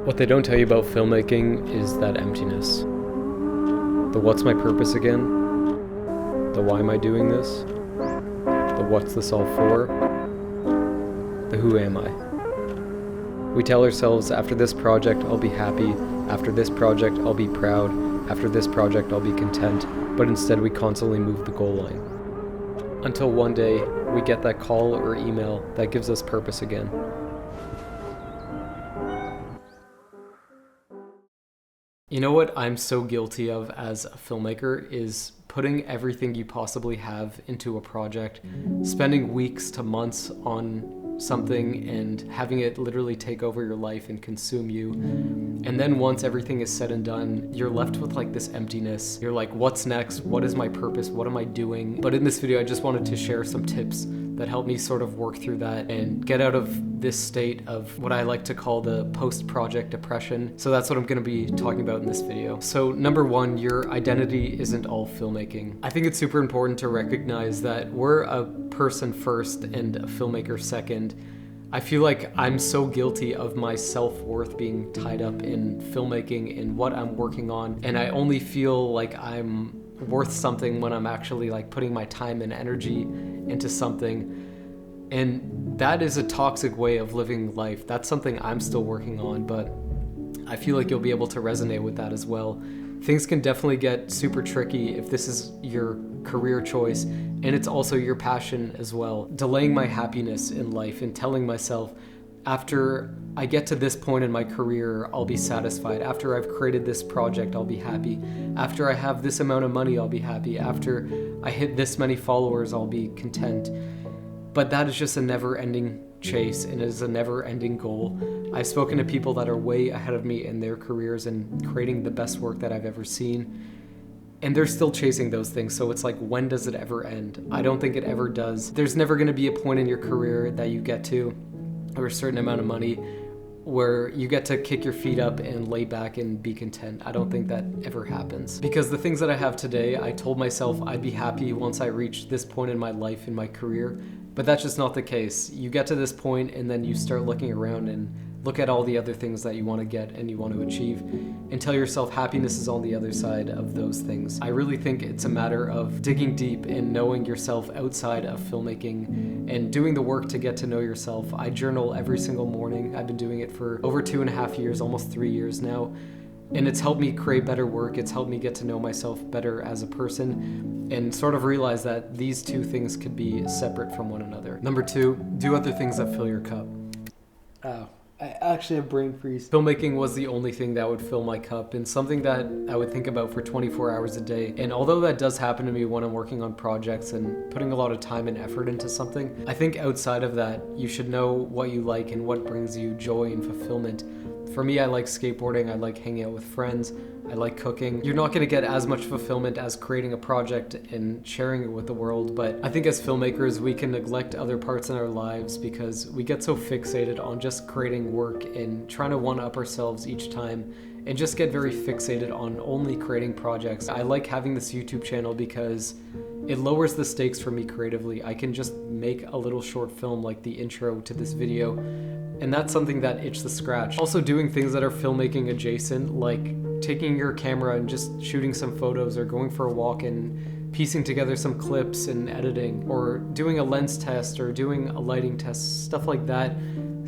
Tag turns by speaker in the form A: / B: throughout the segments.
A: What they don't tell you about filmmaking is that emptiness. The what's my purpose again? The why am I doing this? The what's this all for? The who am I? We tell ourselves, after this project I'll be happy, after this project I'll be proud, after this project I'll be content, but instead we constantly move the goal line. Until one day, we get that call or email that gives us purpose again. You know what I'm so guilty of as a filmmaker is putting everything you possibly have into a project, spending weeks to months on something and having it literally take over your life and consume you. And then once everything is said and done, you're left with like this emptiness. You're like, what's next? What is my purpose? What am I doing? But in this video, I just wanted to share some tips that help me sort of work through that and get out of this state of what I like to call the post-project depression. So that's what I'm going to be talking about in this video. So number one, your identity isn't all filmmaking. I think it's super important to recognize that we're a person first and a filmmaker second. I feel like I'm so guilty of my self-worth being tied up in filmmaking and what I'm working on, and I only feel like I'm worth something when I'm actually like putting my time and energy into something. And that is a toxic way of living life. That's something I'm still working on, but I feel like you'll be able to resonate with that as well. Things can definitely get super tricky if this is your career choice and it's also your passion as well. Delaying my happiness in life and telling myself, after I get to this point in my career, I'll be satisfied. After I've created this project, I'll be happy. After I have this amount of money, I'll be happy. After I hit this many followers, I'll be content. But that is just a never-ending chase and is a never-ending goal. I've spoken to people that are way ahead of me in their careers and creating the best work that I've ever seen. And they're still chasing those things, so it's like, when does it ever end? I don't think it ever does. There's never gonna be a point in your career that you get to, or a certain amount of money, where you get to kick your feet up and lay back and be content. I don't think that ever happens. Because the things that I have today, I told myself I'd be happy once I reached this point in my life, in my career, but that's just not the case. You get to this point and then you start looking around and look at all the other things that you want to get and you want to achieve and tell yourself happiness is on the other side of those things. I really think it's a matter of digging deep and knowing yourself outside of filmmaking and doing the work to get to know yourself. I journal every single morning. I've been doing it for over 2.5 years, almost 3 years now. And it's helped me create better work. It's helped me get to know myself better as a person and sort of realize that these two things could be separate from one another. Number two, do other things that fill your cup. I actually have brain freeze. Filmmaking was the only thing that would fill my cup and something that I would think about for 24 hours a day. And although that does happen to me when I'm working on projects and putting a lot of time and effort into something, I think outside of that, you should know what you like and what brings you joy and fulfillment. For me, I like skateboarding, I like hanging out with friends, I like cooking. You're not gonna get as much fulfillment as creating a project and sharing it with the world, but I think as filmmakers, we can neglect other parts in our lives because we get so fixated on just creating work and trying to one-up ourselves each time and just get very fixated on only creating projects. I like having this YouTube channel because it lowers the stakes for me creatively. I can just make a little short film like the intro to this video, and that's something that itches the scratch. Also doing things that are filmmaking adjacent, like taking your camera and just shooting some photos or going for a walk and piecing together some clips and editing, or doing a lens test or doing a lighting test, stuff like that.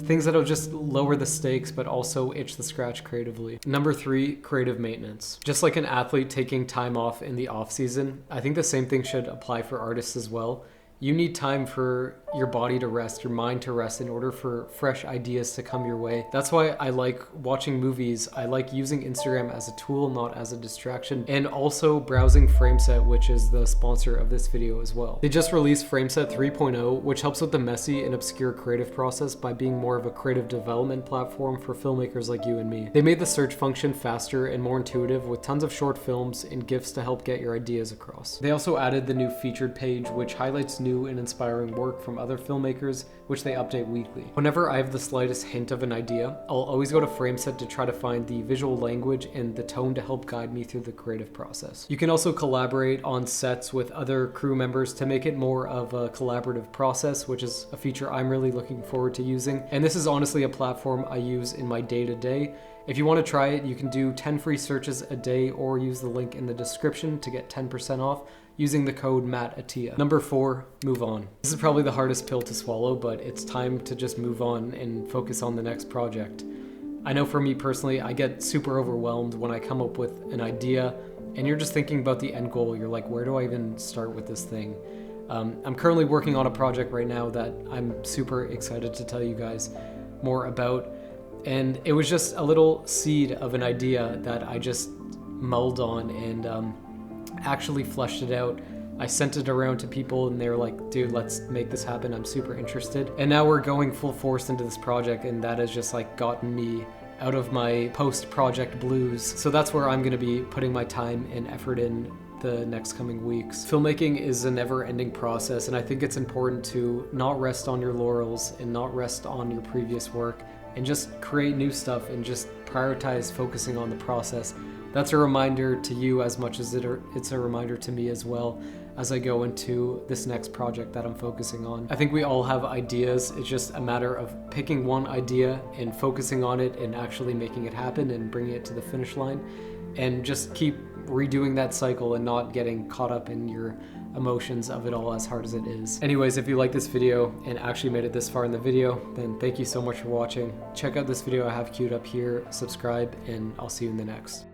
A: Things that'll just lower the stakes but also itch the scratch creatively. Number three, creative maintenance. Just like an athlete taking time off in the off season, I think the same thing should apply for artists as well. You need time for your body to rest, your mind to rest in order for fresh ideas to come your way. That's why I like watching movies. I like using Instagram as a tool, not as a distraction, and also browsing Frameset, which is the sponsor of this video as well. They just released Frameset 3.0, which helps with the messy and obscure creative process by being more of a creative development platform for filmmakers like you and me. They made the search function faster and more intuitive with tons of short films and GIFs to help get your ideas across. They also added the new featured page, which highlights new and inspiring work from other filmmakers, which they update weekly. Whenever I have the slightest hint of an idea, I'll always go to Frameset to try to find the visual language and the tone to help guide me through the creative process. You can also collaborate on sets with other crew members to make it more of a collaborative process, which is a feature I'm really looking forward to using. And this is honestly a platform I use in my day-to-day. If you want to try it, you can do 10 free searches a day or use the link in the description to get 10% off using the code Aitia. Number 4, move on. This is probably the hardest pill to swallow, but it's time to just move on and focus on the next project. I know for me personally, I get super overwhelmed when I come up with an idea and you're just thinking about the end goal. You're like, where do I even start with this thing? I'm currently working on a project right now that I'm super excited to tell you guys more about. And it was just a little seed of an idea that I just mulled on and actually fleshed it out. I sent it around to people and they're like, dude, let's make this happen. I'm super interested. And now we're going full force into this project, and that has just like gotten me out of my post-project blues. So that's where I'm gonna be putting my time and effort in the next coming weeks. Filmmaking is a never-ending process, and I think it's important to not rest on your laurels and not rest on your previous work, and just create new stuff and just prioritize focusing on the process. That's a reminder to you as much as it's a reminder to me as well as I go into this next project that I'm focusing on. I think we all have ideas. It's just a matter of picking one idea and focusing on it and actually making it happen and bringing it to the finish line, and just keep redoing that cycle and not getting caught up in your emotions of it all, as hard as it is. Anyways, if you like this video and actually made it this far in the video, then thank you so much for watching. Check out this video I have queued up here, subscribe, and I'll see you in the next.